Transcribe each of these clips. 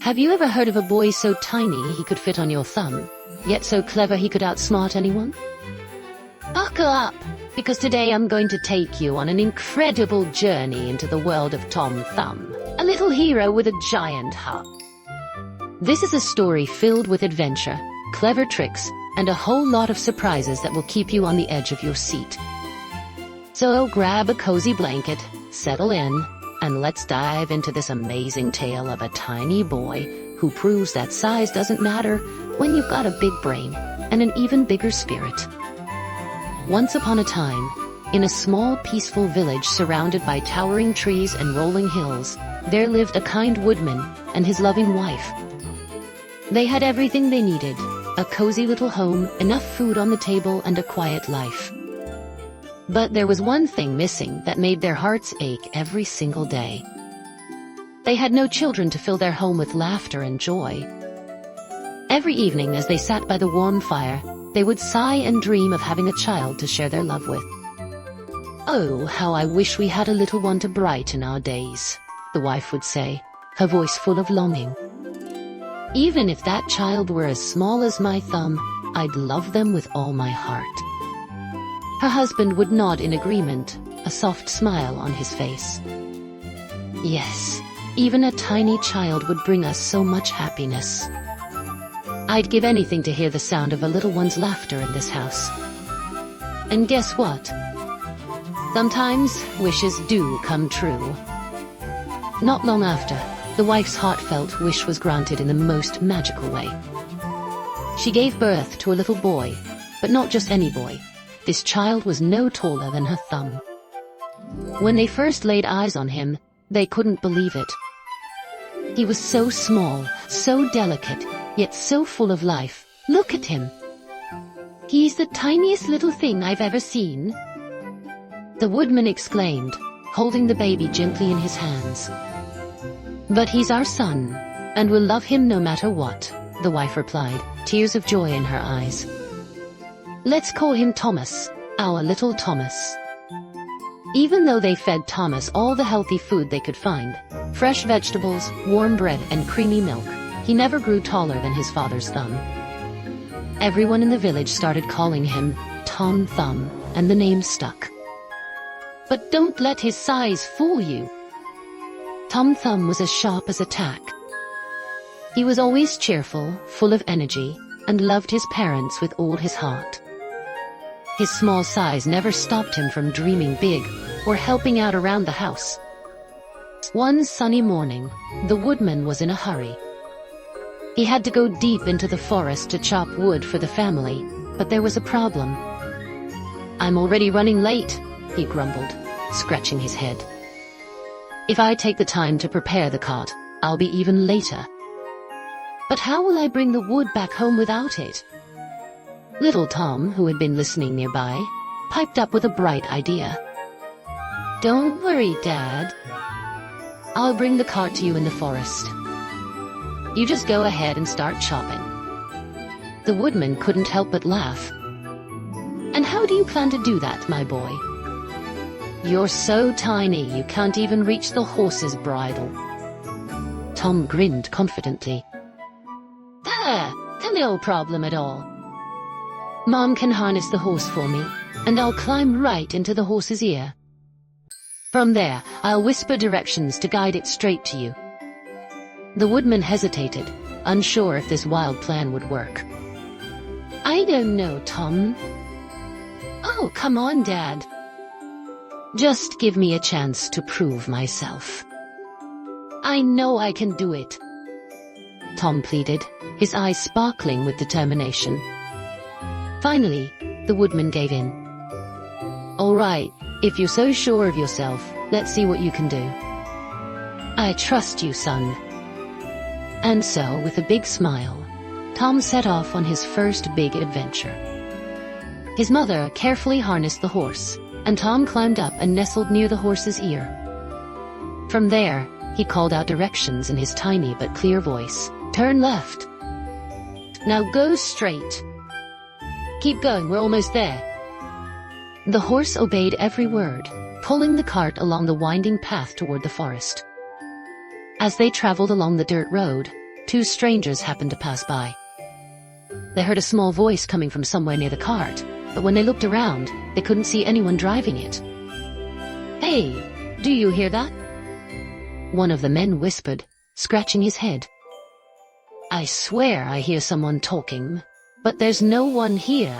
Have you ever heard of a boy so tiny he could fit on your thumb, yet so clever he could outsmart anyone? Buckle up, because today I'm going to take you on an incredible journey into the world of Tom Thumb, a little hero with a giant heart. This is a story filled with adventure, clever tricks, and a whole lot of surprises that will keep you on the edge of your seat. So grab a cozy blanket, settle in, and let's dive into this amazing tale of a tiny boy who proves that size doesn't matter when you've got a big brain and an even bigger spirit. Once upon a time, in a small peaceful village surrounded by towering trees and rolling hills, there lived a kind woodman and his loving wife. They had everything they needed, a cozy little home, enough food on the table, and a quiet life. But there was one thing missing that made their hearts ache every single day. They had no children to fill their home with laughter and joy. Every evening as they sat by the warm fire, they would sigh and dream of having a child to share their love with. "Oh, how I wish we had a little one to brighten our days," the wife would say, her voice full of longing. "Even if that child were as small as my thumb, I'd love them with all my heart." Her husband would nod in agreement, a soft smile on his face. "Yes, even a tiny child would bring us so much happiness. I'd give anything to hear the sound of a little one's laughter in this house." And guess what? Sometimes wishes do come true. Not long after, the wife's heartfelt wish was granted in the most magical way. She gave birth to a little boy, but not just any boy. This child was no taller than her thumb. When they first laid eyes on him, they couldn't believe it. He was so small, so delicate, yet so full of life. "Look at him. He's the tiniest little thing I've ever seen," the woodman exclaimed, holding the baby gently in his hands. "But he's our son, and we'll love him no matter what," the wife replied, tears of joy in her eyes. "Let's call him Thomas, our little Thomas." Even though they fed Thomas all the healthy food they could find, fresh vegetables, warm bread, and creamy milk, he never grew taller than his father's thumb. Everyone in the village started calling him Tom Thumb, and the name stuck. But don't let his size fool you. Tom Thumb was as sharp as a tack. He was always cheerful, full of energy, and loved his parents with all his heart. His small size never stopped him from dreaming big or helping out around the house. One sunny morning, the woodman was in a hurry. He had to go deep into the forest to chop wood for the family, but there was a problem. "I'm already running late," he grumbled, scratching his head. "If I take the time to prepare the cart, I'll be even later. But how will I bring the wood back home without it?" Little Tom, who had been listening nearby, piped up with a bright idea. "Don't worry, Dad. I'll bring the cart to you in the forest. You just go ahead and start chopping." The woodman couldn't help but laugh. "And how do you plan to do that, my boy? You're so tiny you can't even reach the horse's bridle." Tom grinned confidently. No problem at all. Mom can harness the horse for me, and I'll climb right into the horse's ear. From there, I'll whisper directions to guide it straight to you." The woodman hesitated, unsure if this wild plan would work. "I don't know, Tom." "Oh, come on, Dad. Just give me a chance to prove myself. I know I can do it," Tom pleaded, his eyes sparkling with determination. Finally, the woodman gave in. "All right, if you're so sure of yourself, let's see what you can do. I trust you, son." And so, with a big smile, Tom set off on his first big adventure. His mother carefully harnessed the horse, and Tom climbed up and nestled near the horse's ear. From there, he called out directions in his tiny but clear voice. "Turn left. Now go straight. Keep going, we're almost there." The horse obeyed every word, pulling the cart along the winding path toward the forest. As they traveled along the dirt road, two strangers happened to pass by. They heard a small voice coming from somewhere near the cart, but when they looked around, they couldn't see anyone driving it. "Hey, do you hear that?" one of the men whispered, scratching his head. "I swear I hear someone talking, but there's no one here."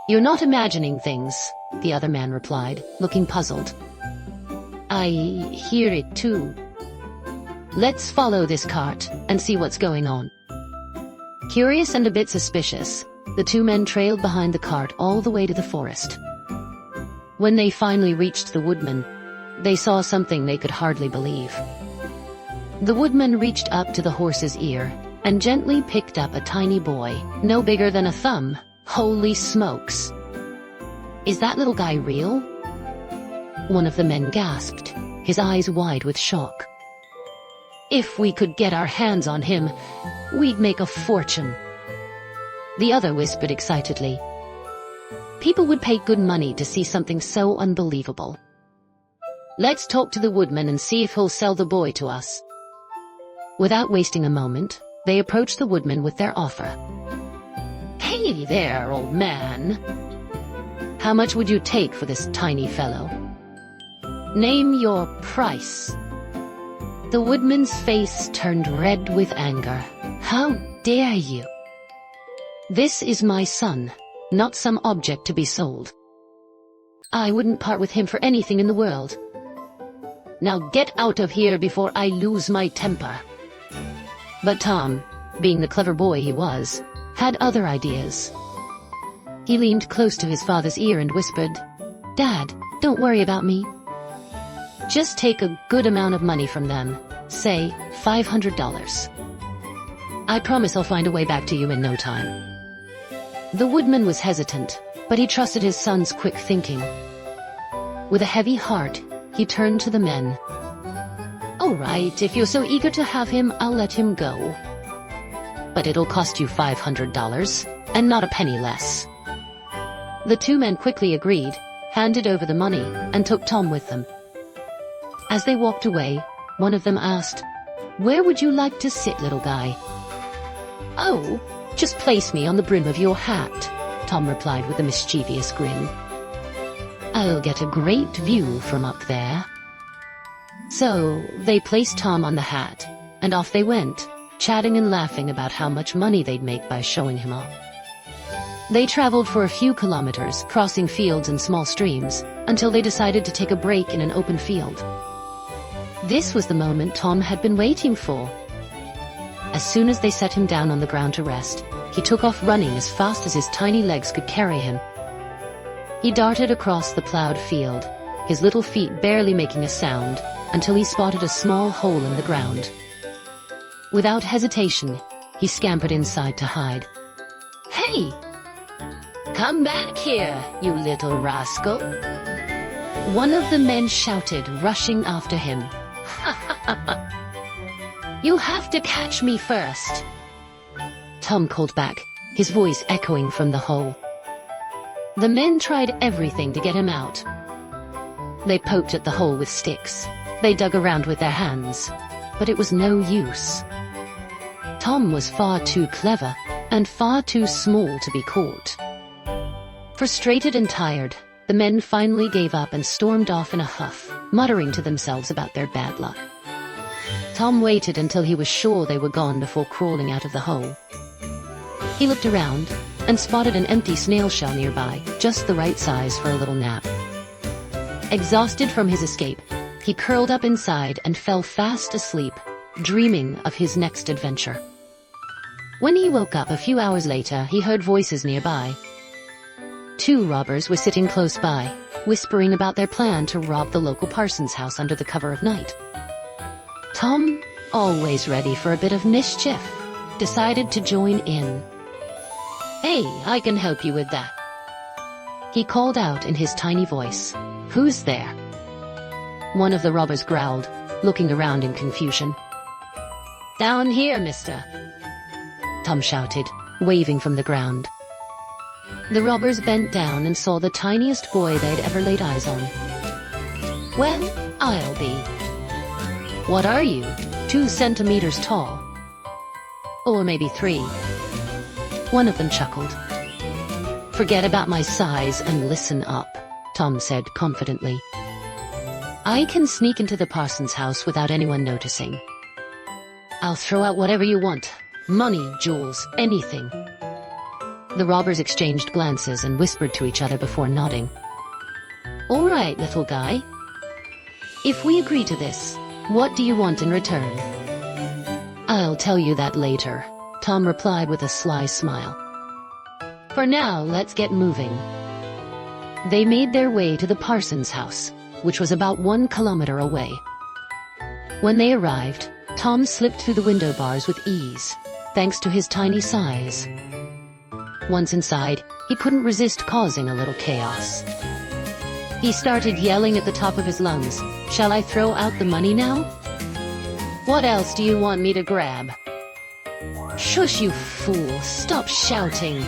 "You're not imagining things," the other man replied, looking puzzled. "I hear it too. Let's follow this cart and see what's going on." Curious and a bit suspicious, the two men trailed behind the cart all the way to the forest. When they finally reached the woodman, they saw something they could hardly believe. The woodman reached up to the horse's ear and gently picked up a tiny boy, no bigger than a thumb. Holy smokes! "Is that little guy real?" one of the men gasped, his eyes wide with shock. "If we could get our hands on him, we'd make a fortune," the other whispered excitedly. "People would pay good money to see something so unbelievable. Let's talk to the woodman and see if he'll sell the boy to us." Without wasting a moment, they approached the woodman with their offer. "Hey there, old man. How much would you take for this tiny fellow? Name your price." The woodman's face turned red with anger. "How dare you? This is my son, not some object to be sold. I wouldn't part with him for anything in the world. Now get out of here before I lose my temper." But Tom, being the clever boy he was, had other ideas. He leaned close to his father's ear and whispered, "Dad, don't worry about me. Just take a good amount of money from them, say $500. I promise I'll find a way back to you in no time." The woodman was hesitant, but he trusted his son's quick thinking. With a heavy heart, he turned to the men. "All right, if you're so eager to have him, I'll let him go. But it'll cost you $500, and not a penny less." The two men quickly agreed, handed over the money, and took Tom with them. As they walked away, one of them asked, "Where would you like to sit, little guy?" "Oh, just place me on the brim of your hat," Tom replied with a mischievous grin. "I'll get a great view from up there." So they placed Tom on the hat, and off they went, chatting and laughing about how much money they'd make by showing him off. They traveled for a few kilometers, crossing fields and small streams, until they decided to take a break in an open field. This was the moment Tom had been waiting for. As soon as they set him down on the ground to rest, he took off running as fast as his tiny legs could carry him. He darted across the plowed field, his little feet barely making a sound, until he spotted a small hole in the ground. Without hesitation, he scampered inside to hide. "Hey! Come back here, you little rascal!" one of the men shouted, rushing after him. "You have to catch me first!" Tom called back, his voice echoing from the hole. The men tried everything to get him out. They poked at the hole with sticks. They dug around with their hands, but it was no use. Tom was far too clever and far too small to be caught. Frustrated and tired, the men finally gave up and stormed off in a huff, muttering to themselves about their bad luck. Tom waited until he was sure they were gone before crawling out of the hole. He looked around and spotted an empty snail shell nearby, just the right size for a little nap. Exhausted from his escape, he curled up inside and fell fast asleep, dreaming of his next adventure. When he woke up a few hours later, he heard voices nearby. Two robbers were sitting close by, whispering about their plan to rob the local parson's house under the cover of night. Tom, always ready for a bit of mischief, decided to join in. "Hey, I can help you with that," he called out in his tiny voice. "Who's there?" One of the robbers growled, looking around in confusion. "Down here, mister," Tom shouted, waving from the ground. The robbers bent down and saw the tiniest boy they'd ever laid eyes on. "Well, I'll be." What are you, 2 centimeters tall? Or maybe 3. One of them chuckled. Forget about my size and listen up, Tom said confidently. I can sneak into the parson's house without anyone noticing. I'll throw out whatever you want. Money, jewels, anything. The robbers exchanged glances and whispered to each other before nodding. All right, little guy. If we agree to this, what do you want in return? I'll tell you that later, Tom replied with a sly smile. For now, let's get moving. They made their way to the parson's house, which was about 1 kilometer away. When they arrived, Tom slipped through the window bars with ease, thanks to his tiny size. Once inside, he couldn't resist causing a little chaos. He started yelling at the top of his lungs, "Shall I throw out the money now? What else do you want me to grab?" Shush, you fool! Stop shouting!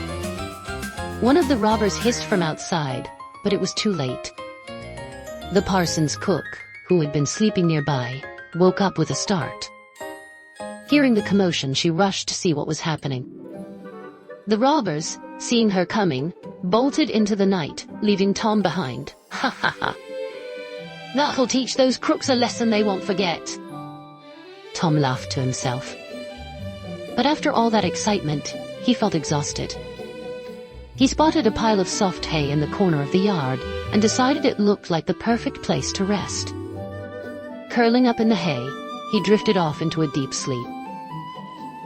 One of the robbers hissed from outside, but it was too late. The parson's cook, who had been sleeping nearby, woke up with a start. Hearing the commotion, she rushed to see what was happening. The robbers, seeing her coming, bolted into the night, leaving Tom behind. Ha ha ha! That'll teach those crooks a lesson they won't forget. Tom laughed to himself. But after all that excitement, he felt exhausted. He spotted a pile of soft hay in the corner of the yard and decided it looked like the perfect place to rest. Curling up in the hay, he drifted off into a deep sleep.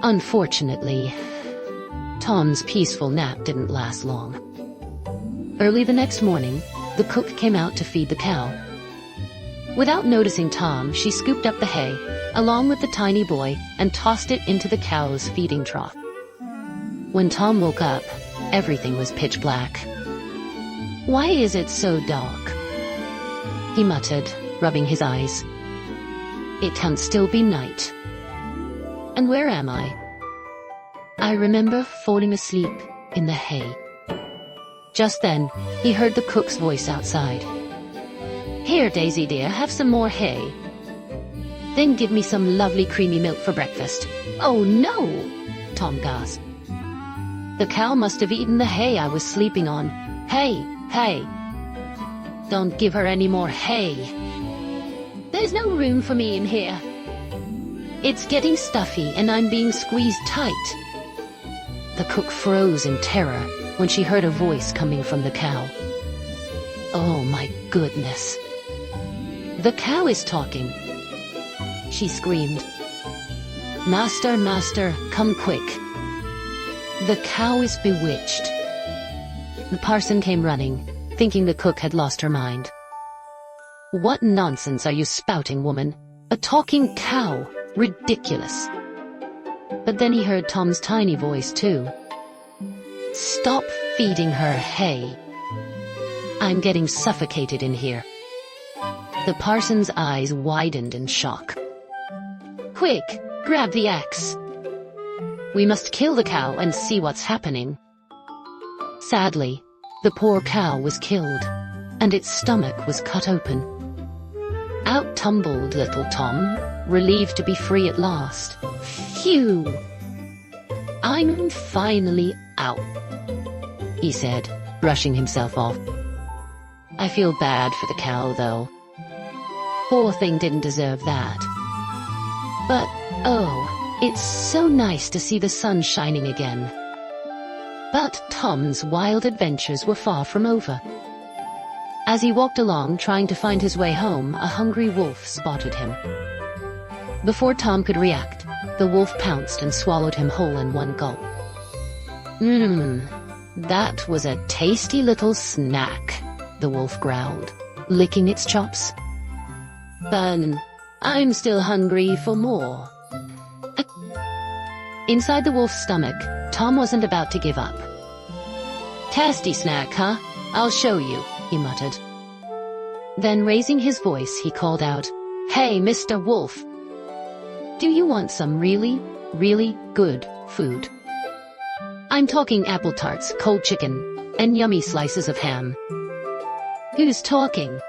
Unfortunately, Tom's peaceful nap didn't last long. Early the next morning, the cook came out to feed the cow. Without noticing Tom, she scooped up the hay, along with the tiny boy, and tossed it into the cow's feeding trough. When Tom woke up, everything was pitch black. Why is it so dark? He muttered, rubbing his eyes. It can't still be night. And where am I? I remember falling asleep in the hay. Just then, he heard the cook's voice outside. Here, Daisy dear, have some more hay. Then give me some lovely creamy milk for breakfast. Oh no! Tom gasped. The cow must have eaten the hay I was sleeping on. Hay, hay. Don't give her any more hay. There's no room for me in here. It's getting stuffy and I'm being squeezed tight. The cook froze in terror when she heard a voice coming from the cow. Oh my goodness. The cow is talking. She screamed. Master, master, come quick. The cow is bewitched. The parson came running, thinking the cook had lost her mind. What nonsense are you spouting, woman? A talking cow. Ridiculous. But then he heard Tom's tiny voice too. Stop feeding her hay. I'm getting suffocated in here. The parson's eyes widened in shock. Quick, grab the axe. We must kill the cow and see what's happening. Sadly, the poor cow was killed, and its stomach was cut open. Out tumbled little Tom, relieved to be free at last. Phew! I'm finally out, he said, brushing himself off. I feel bad for the cow, though. Poor thing didn't deserve that. But, oh, it's so nice to see the sun shining again. But Tom's wild adventures were far from over. As he walked along trying to find his way home, a hungry wolf spotted him. Before Tom could react, the wolf pounced and swallowed him whole in one gulp. That was a tasty little snack, the wolf growled, licking its chops. But I'm still hungry for more. Inside the wolf's stomach, Tom wasn't about to give up. Tasty snack, huh? I'll show you, he muttered. Then raising his voice, he called out, Hey, Mr. Wolf! Do you want some really, really good food? I'm talking apple tarts, cold chicken, and yummy slices of ham. Who's talking?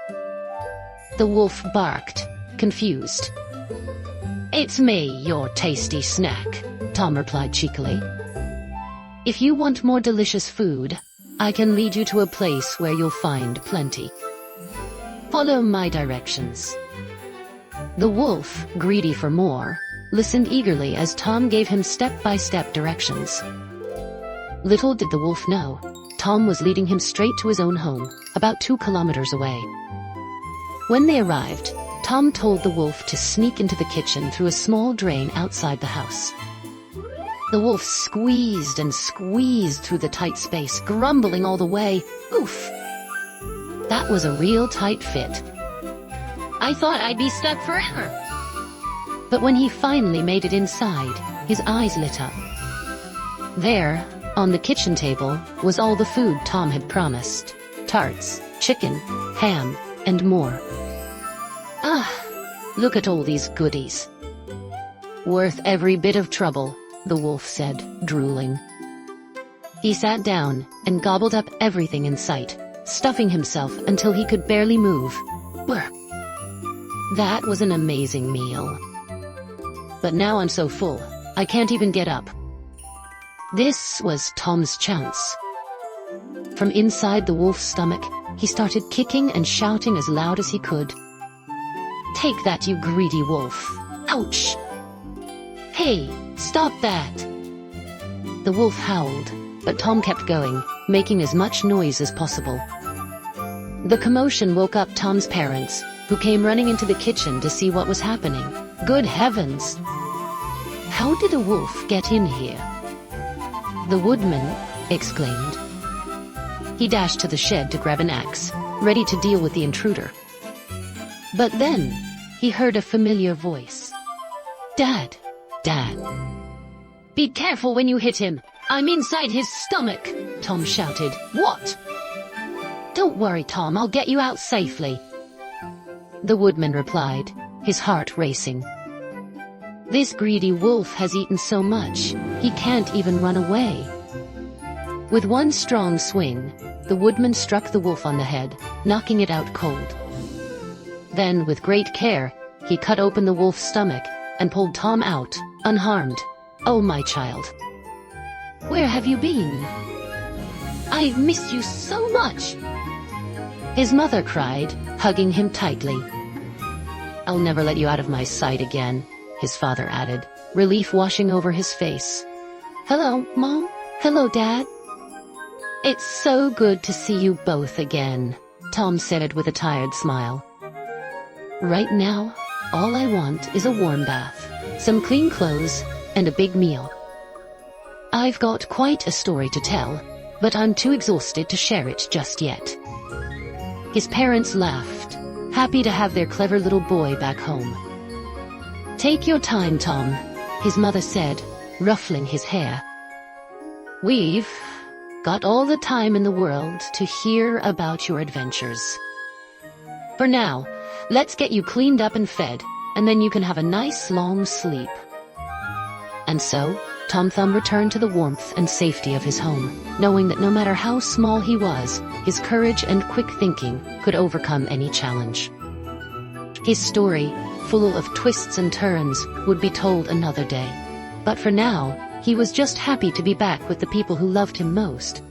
The wolf barked, confused. "It's me, your tasty snack," Tom replied cheekily. "If you want more delicious food, I can lead you to a place where you'll find plenty. Follow my directions." The wolf, greedy for more, listened eagerly as Tom gave him step-by-step directions. Little did the wolf know, Tom was leading him straight to his own home, about 2 kilometers away. When they arrived, Tom told the wolf to sneak into the kitchen through a small drain outside the house. The wolf squeezed and squeezed through the tight space, grumbling all the way, "Oof! That was a real tight fit. I thought I'd be stuck forever." But when he finally made it inside, his eyes lit up. There, on the kitchen table, was all the food Tom had promised: tarts, chicken, ham, and more. "Ah, look at all these goodies. Worth every bit of trouble," the wolf said, drooling. He sat down and gobbled up everything in sight, stuffing himself until he could barely move. Brr. That was an amazing meal. But now I'm so full, I can't even get up. This was Tom's chance. From inside the wolf's stomach, he started kicking and shouting as loud as he could. "Take that, you greedy wolf! Ouch! Hey, stop that!" The wolf howled, but Tom kept going, making as much noise as possible. The commotion woke up Tom's parents, who came running into the kitchen to see what was happening. Good heavens! How did a wolf get in here? "The woodman!" exclaimed. He dashed to the shed to grab an axe, ready to deal with the intruder. But then, he heard a familiar voice. "Dad! Dad! Be careful when you hit him! I'm inside his stomach!" Tom shouted. "What?" "Don't worry, Tom, I'll get you out safely," the woodman replied, his heart racing. This greedy wolf has eaten so much, he can't even run away. With one strong swing, the woodman struck the wolf on the head, knocking it out cold. Then, with great care, he cut open the wolf's stomach and pulled Tom out, unharmed. "Oh, my child. Where have you been? I've missed you so much," his mother cried, hugging him tightly. "I'll never let you out of my sight again," his father added, relief washing over his face. "Hello, Mom. Hello, Dad. It's so good to see you both again," Tom said with a tired smile. "Right now, all I want is a warm bath, some clean clothes, and a big meal. I've got quite a story to tell, but I'm too exhausted to share it just yet." His parents laughed, happy to have their clever little boy back home. "Take your time, Tom," his mother said, ruffling his hair. "We've got all the time in the world to hear about your adventures. For now, let's get you cleaned up and fed, and then you can have a nice long sleep." And so, Tom Thumb returned to the warmth and safety of his home, knowing that no matter how small he was, his courage and quick thinking could overcome any challenge. His story, full of twists and turns, would be told another day. But for now, he was just happy to be back with the people who loved him most.